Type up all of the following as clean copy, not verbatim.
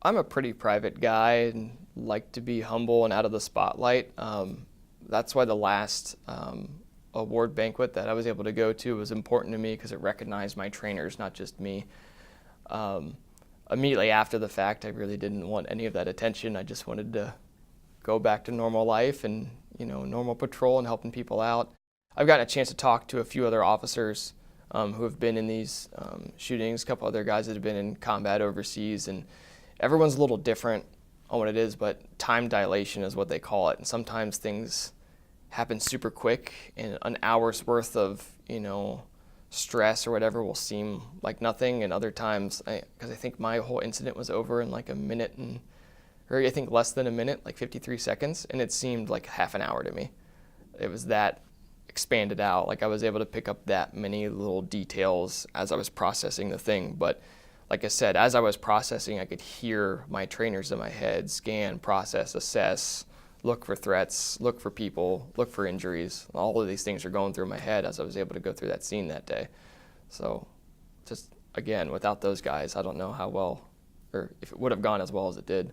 I'm a pretty private guy and like to be humble and out of the spotlight. That's why the last award banquet that I was able to go to was important to me because it recognized my trainers, not just me. Um, Immediately after the fact, I really didn't want any of that attention. I just wanted to go back to normal life and normal patrol and helping people out. I've gotten a chance to talk to a few other officers who have been in these shootings, a couple other guys that have been in combat overseas, and everyone's a little different on what it is, but time dilation is what they call it. And sometimes things happen super quick, and an hour's worth of stress or whatever will seem like nothing. And other times, because I think my whole incident was over in like a minute or I think less than a minute, like 53 seconds, and it seemed like half an hour to me. It was that expanded out. Like I was able to pick up that many little details as I was processing the thing. But like I said, as I was processing, I could hear my trainers in my head scan, process, assess, look for threats, look for people, look for injuries. All of these things are going through my head as I was able to go through that scene that day. So just, again, without those guys, I don't know how well, or if it would have gone as well as it did.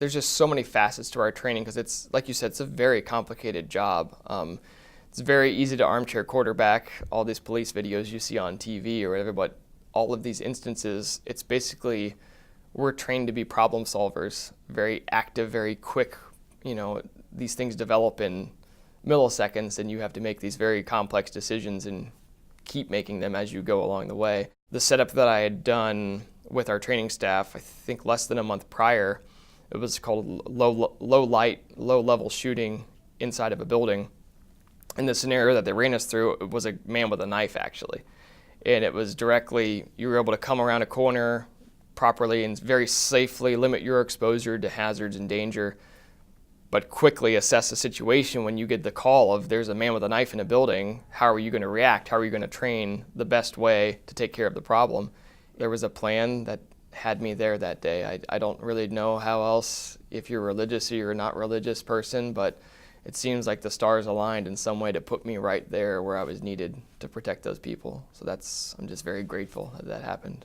There's just so many facets to our training because it's, like you said, it's a very complicated job. It's very easy to armchair quarterback all these police videos you see on TV or whatever, but all of these instances, it's basically, we're trained to be problem solvers, very active, very quick. These things develop in milliseconds and you have to make these very complex decisions and keep making them as you go along the way. The setup that I had done with our training staff, I think less than a month prior, it was called low light, low level shooting inside of a building. And the scenario that they ran us through, it was a man with a knife actually. And it was directly, you were able to come around a corner properly and very safely limit your exposure to hazards and danger, but quickly assess the situation when you get the call of there's a man with a knife in a building. How are you going to react? How are you going to train the best way to take care of the problem? There was a plan that had me there that day. I don't really know how else, if you're religious or you're not religious person, but it seems like the stars aligned in some way to put me right there where I was needed to protect those people. So I'm just very grateful that that happened.